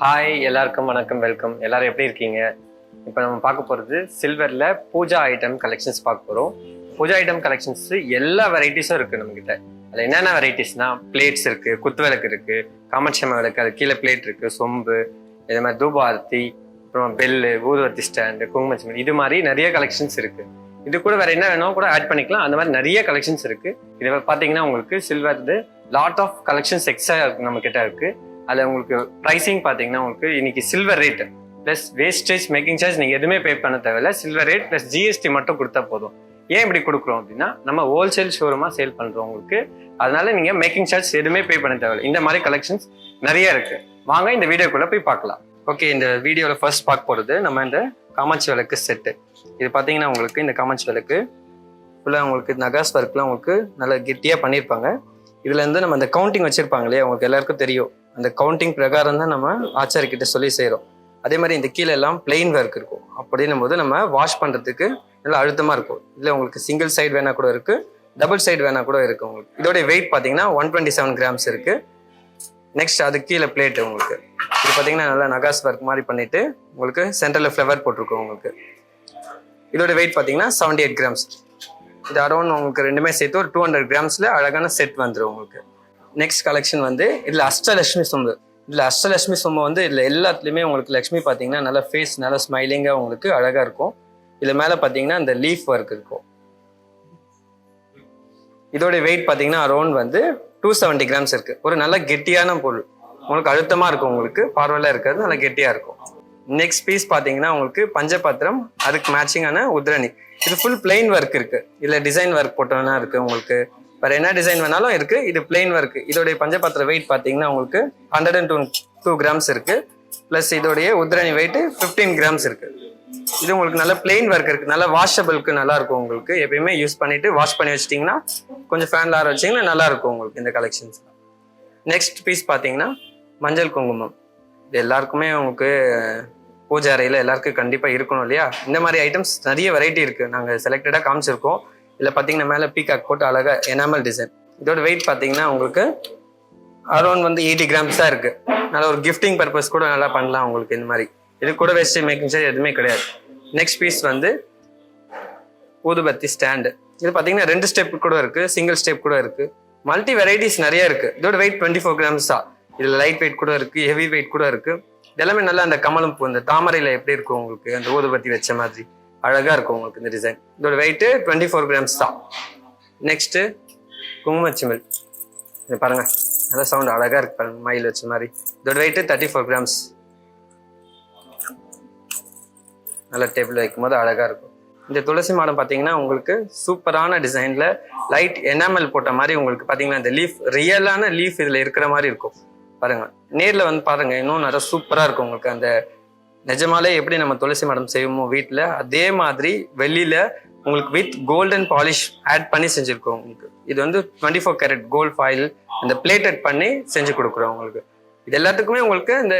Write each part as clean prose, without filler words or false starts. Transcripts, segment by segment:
Hi எல்லாருக்கும் வணக்கம், welcome. எல்லாரும் எப்படி இருக்கீங்க? இப்போ நம்ம பார்க்க போகிறது சில்வரில் பூஜா ஐட்டம் கலெக்ஷன்ஸ் பார்க்க போகிறோம். பூஜா ஐட்டம் கலெக்ஷன்ஸ் எல்லா வெரைட்டிஸும் இருக்குது நம்மக்கிட்ட. அதில் என்னென்ன வெரைட்டிஸ்னால் பிளேட்ஸ் இருக்குது, குத்து விளக்கு இருக்குது, காமாட்சியம்மன் விளக்கு, அது கீழே பிளேட் இருக்குது, சொம்பு, இது மாதிரி தூபாரத்தி, அப்புறம் பெல்லு, ஊதுவத்தி ஸ்டாண்டு, குங்குமச்சிமணி, இது மாதிரி நிறைய கலெக்ஷன்ஸ் இருக்குது. இது கூட வேறு என்ன வேணும் கூட ஆட் பண்ணிக்கலாம். அந்த மாதிரி நிறைய கலெக்ஷன்ஸ் இருக்குது. இதை பார்த்தீங்கன்னா உங்களுக்கு silver lot of collections extra நம்மக்கிட்ட இருக்குது. அதில் உங்களுக்கு ப்ரைஸிங் பார்த்தீங்கன்னா உங்களுக்கு இன்னைக்கு silver rate plus wastage making charge நீங்கள் எதுவுமே பே பண்ண தேவையில்ல. சில்வர் ரேட் ப்ளஸ் ஜிஎஸ்டி மட்டும் கொடுத்தா போதும். ஏன் இப்படி கொடுக்குறோம் அப்படின்னா நம்ம ஹோல்சேல் ஷோரூமாக சேல் பண்ணுறோம் உங்களுக்கு. அதனால நீங்கள் மேக்கிங் சார்ஜ் எதுவுமே பே பண்ண தேவையில்லை. இந்த மாதிரி கலெக்ஷன்ஸ் நிறைய இருக்குது. வாங்க இந்த வீடியோக்குள்ளே போய் பார்க்கலாம். ஓகே, இந்த வீடியோவில் ஃபர்ஸ்ட் பார்க்க போகிறது நம்ம இந்த காமாட்சி விளக்கு செட்டு. இது பார்த்தீங்கன்னா உங்களுக்கு இந்த காமாட்சி விளக்கு ஃபுல்லாக உங்களுக்கு நகாஸ் ஒர்க்லாம் உங்களுக்கு நல்லா கெட்டியாக பண்ணியிருப்பாங்க. இதுலேருந்து நம்ம அந்த கவுண்டிங் வச்சுருப்பாங்க இல்லையா, உங்களுக்கு எல்லாருக்கும் தெரியும். அந்த கவுண்டிங் பிரகாரம் தான் நம்ம ஆச்சாரிக்கிட்ட சொல்லி செய்கிறோம். அதே மாதிரி இந்த கீழே எல்லாம் பிளெயின் ஒர்க் இருக்கும். அப்படின்னும் போது நம்ம வாஷ் பண்ணுறதுக்கு நல்லா அழுத்தமாக இருக்கும். இல்லை உங்களுக்கு சிங்கிள் சைடு வேணா கூட இருக்குது, டபுள் சைடு வேணா கூட இருக்குது. உங்களுக்கு இதோடைய வெயிட் பார்த்தீங்கன்னா 127 கிராம்ஸ் இருக்குது. நெக்ஸ்ட் அது கீழே பிளேட்டு உங்களுக்கு இது பார்த்தீங்கன்னா நல்லா நகாஸ் ஒர்க் மாதிரி பண்ணிவிட்டு உங்களுக்கு சென்டரில் ஃப்ளவர் போட்டிருக்கோம். உங்களுக்கு இதோட வெயிட் பார்த்தீங்கன்னா 78 கிராம்ஸ். இது அரௌண்ட் உங்களுக்கு ரெண்டுமே சேர்த்து ஒரு 200 கிராம்ஸில் அழகான செட் வந்துடும் உங்களுக்கு. நெக்ஸ்ட் கலெக்ஷன் இதில் அஷ்டலட்சுமி சொம்பு. இதில் அஷ்டலட்சுமி சொம்பு இதில் எல்லாத்துலேயுமே உங்களுக்கு லக்ஷ்மி பார்த்தீங்கன்னா நல்லா ஃபேஸ் நல்லா ஸ்மைலிங்காக உங்களுக்கு அழகாக இருக்கும். இதில் மேலே பார்த்தீங்கன்னா இந்த லீஃப் ஒர்க் இருக்கும். இதோட வெயிட் பார்த்தீங்கன்னா அரௌண்ட் 270 கிராம்ஸ் இருக்குது. ஒரு நல்ல கெட்டியான பொருள், உங்களுக்கு அழுத்தமாக இருக்கும், உங்களுக்கு பார்வையில் இருக்கிறது நல்லா கெட்டியாக இருக்கும். நெக்ஸ்ட் பீஸ் பார்த்தீங்கன்னா உங்களுக்கு பஞ்சபாத்திரம், அதுக்கு மேட்சிங்கான உத்ரணி. இது ஃபுல் பிளெயின் ஒர்க் இருக்குது. இதில் டிசைன் ஒர்க் போட்டோன்னா இருக்குது. உங்களுக்கு வேறு என்ன டிசைன் வேணாலும் இருக்குது. இது பிளெயின் ஒர்க். இதோடைய பஞ்சபாத்திர வெயிட் பார்த்தீங்கன்னா உங்களுக்கு 102 கிராம்ஸ் இருக்குது. ப்ளஸ் இதோடைய உத்ரணி வெயிட்டு 15 கிராம்ஸ் இருக்குது. இது உங்களுக்கு நல்ல பிளெயின் ஒர்க் இருக்குது. நல்லா வாஷபிளுக்கு நல்லாயிருக்கும். உங்களுக்கு எப்பயுமே யூஸ் பண்ணிவிட்டு வாஷ் பண்ணி வச்சிட்டிங்கன்னா கொஞ்சம் ஃபேனில் ஆற வச்சிங்கன்னா நல்லாயிருக்கும் உங்களுக்கு இந்த கலெக்ஷன்ஸ். நெக்ஸ்ட் பீஸ் பார்த்தீங்கன்னா மஞ்சள் குங்குமம். இது எல்லாருக்குமே உங்களுக்கு பூஜை அறையில் எல்லாருக்கும் கண்டிப்பாக இருக்கணும் இல்லையா. இந்த மாதிரி ஐட்டம்ஸ் நிறைய வெரைட்டி இருக்குது. நாங்கள் செலக்டடாக காமிச்சிருக்கோம். இதில் பார்த்தீங்கன்னா மேலே பீகாக் போட்டு அழகாக எனாமல் டிசைன். இதோட வெயிட் பார்த்தீங்கன்னா உங்களுக்கு அரௌண்ட் 80 கிராம்ஸ் தான் இருக்குது. நல்லா ஒரு கிஃப்டிங் பர்பஸ் கூட நல்லா பண்ணலாம் உங்களுக்கு. இந்த மாதிரி இது கூட வேஸ்ட் மேக்கிங் சார்ஜ் எதுவுமே கிடையாது. நெக்ஸ்ட் பீஸ் ஊதுபத்தி ஸ்டாண்டு. இது பார்த்தீங்கன்னா 2 ஸ்டெப் கூட இருக்குது, சிங்கிள் ஸ்டெப் கூட இருக்குது. மல்டி வெரைட்டிஸ் நிறைய இருக்குது. இதோட வெயிட் 24 கிராம்ஸ் தான். இதில் லைட் வெயிட் கூட இருக்குது, ஹெவி வெயிட் கூட இருக்குது. இதெல்லாமே நல்லா அந்த கமலம் பூ, இந்த தாமரையில் எப்படி இருக்கும் உங்களுக்கு அந்த ஊதுபத்தி வச்ச மாதிரி அழகாக இருக்கும் உங்களுக்கு இந்த டிசைன். இதோட வெயிட்டு 24 கிராம்ஸ் தான். நெக்ஸ்ட்டு குங்குமச்சிமல். இது பாருங்கள் நல்லா சவுண்ட் அழகாக இருக்கு பாருங்க, மயில் வச்ச மாதிரி. இதோட வெயிட்டு 34 கிராம்ஸ். நல்லா டேபிள் வைக்கும் போது அழகாக இருக்கும். இந்த துளசி மாடம் பார்த்தீங்கன்னா உங்களுக்கு சூப்பரான டிசைனில் லைட் எனாமல் போட்ட மாதிரி உங்களுக்கு பார்த்தீங்கன்னா இந்த லீஃப் ரியலான லீஃப் இதில் இருக்கிற மாதிரி இருக்கும். பாருங்கள் நேரில் பாருங்கள், இன்னும் நிறைய சூப்பராக இருக்கும் உங்களுக்கு. அந்த நிஜமாலே எப்படி நம்ம துளசி மாடம் செய்வோமோ வீட்டில், அதே மாதிரி வெளியில் உங்களுக்கு வித் கோல்டன் பாலிஷ் ஆட் பண்ணி செஞ்சுருக்கோம் உங்களுக்கு. இது 24 கேரட் கோல்ட் ஃபாயில் இந்த பிளேட்டட் பண்ணி செஞ்சு கொடுக்குறோம் உங்களுக்கு. இது எல்லாத்துக்குமே உங்களுக்கு இந்த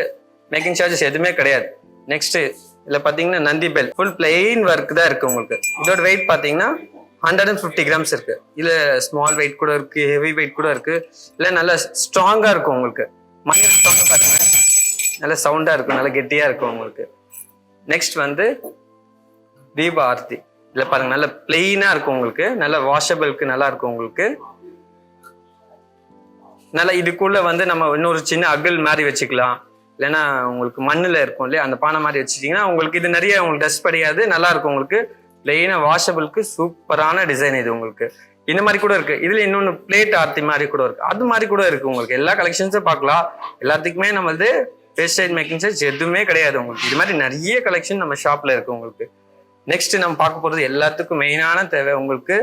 மேக்கிங் சார்ஜஸ் எதுவுமே கிடையாது. நெக்ஸ்ட்டு இதில் பார்த்தீங்கன்னா Nandi bell full plain work தான் இருக்குது உங்களுக்கு. இதோட வெயிட் பார்த்தீங்கன்னா 150 கிராம்ஸ் இருக்குது. இதில் ஸ்மால் வெயிட் கூட இருக்குது, ஹெவி வெயிட் கூட இருக்குது. இல்லை நல்லா ஸ்ட்ராங்காக இருக்கும் உங்களுக்கு. மணி சவுண்டு பாருங்கள் நல்ல சவுண்டாக இருக்கும், நல்லா கெட்டியாக இருக்கும் உங்களுக்கு. நெக்ஸ்ட் தீப ஆர்த்தி. இதில் பாருங்கள் நல்ல பிளெயினாக இருக்கும் உங்களுக்கு, நல்ல வாஷபிளுக்கு நல்லா இருக்கும் உங்களுக்கு. நல்லா இதுக்குள்ளே நம்ம இன்னொரு சின்ன அகல் மாதிரி வச்சுக்கலாம். இல்லைன்னா உங்களுக்கு மண்ணில் இருக்கும் இல்லையா, அந்த பானை மாதிரி வச்சுட்டிங்கன்னா உங்களுக்கு இது நிறைய உங்களுக்கு டஸ்ட் படியாது, நல்லா இருக்கும் உங்களுக்கு. பிளெயினாக வாஷபிளுக்கு சூப்பரான டிசைன் இது உங்களுக்கு. இந்த மாதிரி கூட இருக்குது. இதில் இன்னொன்று பிளேட் ஆர்த்தி மாதிரி கூட இருக்குது, அது மாதிரி கூட இருக்குது உங்களுக்கு. எல்லா கலெக்ஷன்ஸும் பார்க்கலாம். எல்லாத்துக்குமே வேஸ்டேஜ் மேக்கிங் சார்ஜ் எதுவுமே கிடையாது உங்களுக்கு. இது மாதிரி நிறைய கலெக்ஷன் நம்ம ஷாப்பில் இருக்குது உங்களுக்கு. நெக்ஸ்ட் நம்ம பார்க்க போகிறது எல்லாத்துக்கும் மெயினான தேவை உங்களுக்கு.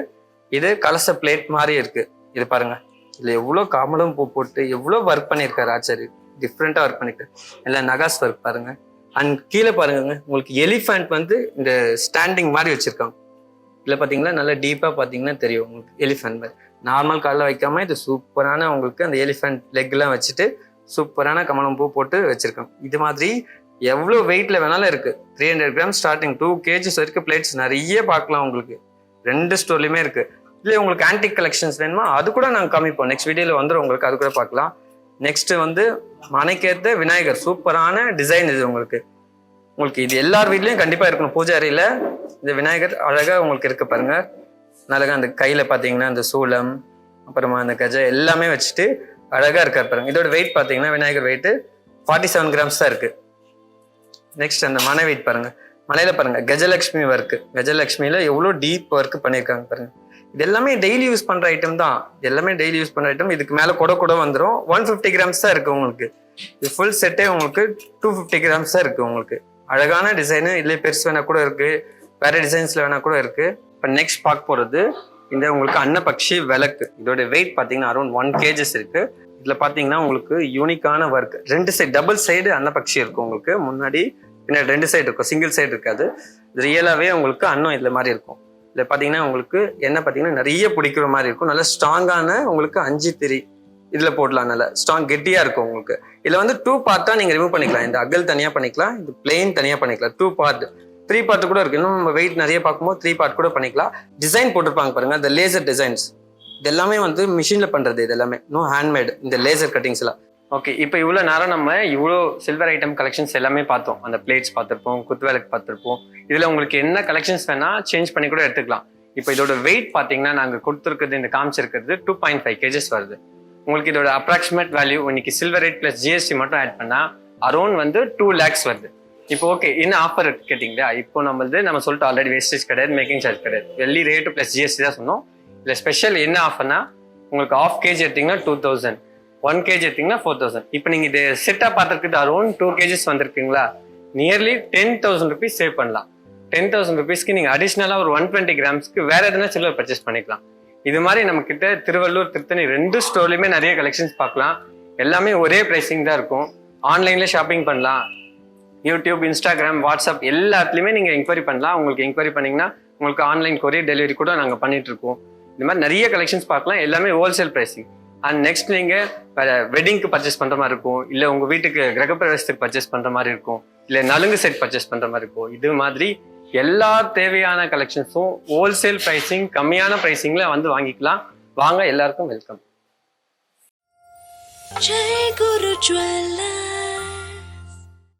இது கலச பிளேட் மாதிரி இருக்குது. இது பாருங்கள், இதில் எவ்வளோ கமலம் பூ போட்டு எவ்வளோ ஒர்க் பண்ணியிருக்காரு ஆச்சாரி. டிஃப்ரெண்ட்டாக ஒர்க் பண்ணிட்டு எல்லாம் நகாஸ் ஒர்க் பாருங்கள். அண்ட் கீழே பாருங்க உங்களுக்கு எலிஃபண்ட் இந்த ஸ்டாண்டிங் மாதிரி வச்சுருக்காங்க. இதில் பார்த்தீங்கன்னா நல்லா டீப்பாக பார்த்தீங்கன்னா தெரியும் உங்களுக்கு எலிஃபண்ட் மாதிரி. நார்மல் காலில் வைக்காமல் இது சூப்பரான உங்களுக்கு அந்த எலிஃபண்ட் லெக்லாம் வச்சுட்டு சூப்பரான கமலம் பூ போட்டு வச்சுருக்காங்க. இது மாதிரி எவ்வளோ வெயிட்டில் வேணாலும் இருக்குது. 300 கிராம் ஸ்டார்டிங் 2 kg வரைக்கும் பிளேட்ஸ் நிறைய பார்க்கலாம் உங்களுக்கு. 2 ஸ்டோர்லையுமே இருக்குது. இல்லை உங்களுக்கு ஆன்டிக் கலெக்ஷன்ஸ் வேணுமா அது கூட நாங்கள் காமிப்போம். நெக்ஸ்ட் வீடியோவில் வந்துடும் உங்களுக்கு, அது கூட பார்க்கலாம். நெக்ஸ்ட் வந்து மனைக்கேற்ற விநாயகர், சூப்பரான டிசைன் இது. உங்களுக்கு இது எல்லார் வீட்லயும் கண்டிப்பா இருக்கணும். பூஜை அறையில இந்த விநாயகர் அழகா உங்களுக்கு இருக்கு பாருங்க. அழகா அந்த கையில பாத்தீங்கன்னா அந்த சூலம், அப்புறமா அந்த கஜ எல்லாமே வச்சுட்டு அழகா இருக்காரு பாருங்க. இதோட வெயிட் பாத்தீங்கன்னா விநாயகர் வெயிட் 47 கிராம்ஸ் தான் இருக்கு. நெக்ஸ்ட் அந்த மனை வெயிட் பாருங்க. மலையில பாருங்க கஜலட்சுமி ஒர்க், கஜலட்சுமியில எவ்வளவு டீப் ஒர்க் பண்ணிருக்காங்க பாருங்க. இது எல்லாமே டெய்லி யூஸ் பண்ற ஐட்டம் தான். எல்லாமே டெய்லி யூஸ் பண்ற ஐட்டம். இதுக்கு மேல கூட வந்துடும். 150 கிராம்ஸ் தான் இருக்கு உங்களுக்கு. இது ஃபுல் செட்டே உங்களுக்கு 250 கிராம்ஸ் தான் இருக்கு உங்களுக்கு. அழகான டிசைனு. இதுல பெருசு வேணா கூட இருக்கு, வேற டிசைன்ஸ்ல வேணா கூட இருக்கு. இப்போ நெக்ஸ்ட் பார்க்க போறது இந்த உங்களுக்கு அன்னபக்ஷி விளக்கு. இதோட வெயிட் பாத்தீங்கன்னா அரௌண்ட் 1 kgs இருக்கு. இதுல பாத்தீங்கன்னா உங்களுக்கு யூனிக்கான work. 2 side double side annapakshi இருக்கும் உங்களுக்கு. முன்னாடி பின்னாடி 2 சைடு இருக்கும், சிங்கிள் சைடு இருக்காது. ரியலாவே உங்களுக்கு அன்னம் இதுல மாதிரி இருக்கும். இதுல பாத்தீங்கன்னா உங்களுக்கு என்ன பாத்தீங்கன்னா நிறைய பிடிக்கிற மாதிரி இருக்கும். நல்ல ஸ்ட்ராங்கான உங்களுக்கு 5 திரி இதுல போடலாம். நல்ல ஸ்ட்ராங் கெட்டியா இருக்கும் உங்களுக்கு. இதுல வந்து 2 பார்ட்டா நீங்க ரிமூவ் பண்ணிக்கலாம். இந்த அகல் தனியா பண்ணிக்கலாம், இது பிளெயின் தனியா பண்ணிக்கலாம். 2 பார்ட் 3 பார்ட் கூட இருக்கு. இன்னும் நம்ம வெயிட் நிறைய பார்க்கும்போது 3 பார்ட் கூட பண்ணிக்கலாம். டிசைன் போட்டிருப்பாங்க பாருங்க, இந்த லேசர் டிசைன்ஸ். இது எல்லாமே வந்து மிஷின்ல பண்றது. இது எல்லாமே ஹேண்ட்மேட். இந்த லேசர் கட்டிங்ஸ் எல்லாம். ஓகே, இப்போ இவ்வளோ நேரம் நம்ம இவ்வளோ சில்வர் ஐட்டம் கலெக்ஷன்ஸ் எல்லாமே பார்த்தோம். அந்த பிளேட்ஸ் பார்த்துருப்போம், குத்துவிளக்கு பார்த்துருப்போம். இதில் உங்களுக்கு என்ன கலெக்ஷன்ஸ் வேணால் சேஞ்ச் பண்ணி கூட எடுத்துக்கலாம். இப்போ இதோட வெயிட் பார்த்தீங்கன்னா நாங்கள் கொடுத்துருக்குறது, இந்த காமிச்சிருக்கிறது 2.5 kgs வருது. உங்களுக்கு இதோட அப்ராக்சிமேட் வேல்யூ இன்னைக்கு சில்வர் ரேட் ப்ளஸ் ஜிஎஸ்டி மட்டும் ஆட் பண்ணால் அரௌண்ட் வந்து 2 lakhs வருது. இப்போ ஓகே, என்ன ஆஃபர் கேட்டிங்களா? இப்போ நம்ம சொல்லிட்டு ஆல்ரெடி வேஸ்டேஜ் கிடையாது, மேக்கிங் சார்ஜ் கிடையாது, வெள்ளி ரேட்டு ப்ளஸ் ஜிஎஸ்டி தான் சொன்னோம். இதில் ஸ்பெஷல் என்ன ஆஃபர்னா உங்களுக்கு 1/2 kg எடுத்தீங்கன்னா 2000, 1 kg எடுத்தீங்கன்னா 4000. இப்போ நீங்கள் இது செட்டாக பார்த்துருக்கிட்டு அரௌண்ட் 2 kgs வந்திருக்குங்களா, நியர்லி 10,000 rupees சேவ் பண்ணலாம். 10,000 rupeesக்கு நீங்கள் அடிஷ்னலாக ஒரு 120 கிராம்ஸ்க்கு வேற எதுனா சில்வர் பர்ச்சேஸ் பண்ணிக்கலாம். இது மாதிரி நம்ம கிட்ட திருவள்ளூர், திருத்தணி 2 ஸ்டோர்லையுமே நிறைய கலெக்ஷன்ஸ் பார்க்கலாம். எல்லாமே ஒரே ப்ரைஸிங் தான் இருக்கும். ஆன்லைன்ல ஷாப்பிங் பண்ணலாம். யூடியூப், இன்ஸ்டாகிராம், வாட்ஸ்அப் எல்லாத்துலேயுமே நீங்கள் என்கொயரி பண்ணலாம். உங்களுக்கு என்கொயரி பண்ணிங்கன்னா உங்களுக்கு ஆன்லைன் கொரியர் டெலிவரி கூட நாங்கள் பண்ணிட்டு இருக்கோம். இந்த மாதிரி நிறைய கலெக்ஷன்ஸ் பார்க்கலாம். எல்லாமே ஹோல்சேல் ப்ரைஸிங். அண்ட் நெக்ஸ்ட் நீங்கள் வெட்டிங்க்கு பர்ச்சேஸ் பண்ணுற மாதிரி இருக்கும், இல்லை உங்கள் வீட்டுக்கு கிரகப்பிரவேசத்துக்கு பர்ச்சேஸ் பண்ணுற மாதிரி இருக்கும், இல்லை நலுங்கு செட் பர்ச்சேஸ் பண்ணுற மாதிரி இருக்கும். இது மாதிரி எல்லா தேவையான கலெக்ஷன்ஸும் ஹோல்சேல் ப்ரைஸிங், கம்மியான ப்ரைஸிங்ல வந்து வாங்கிக்கலாம். வாங்க, எல்லாருக்கும் வெல்கம். ஜெய் குரு ஜுவல்லர்.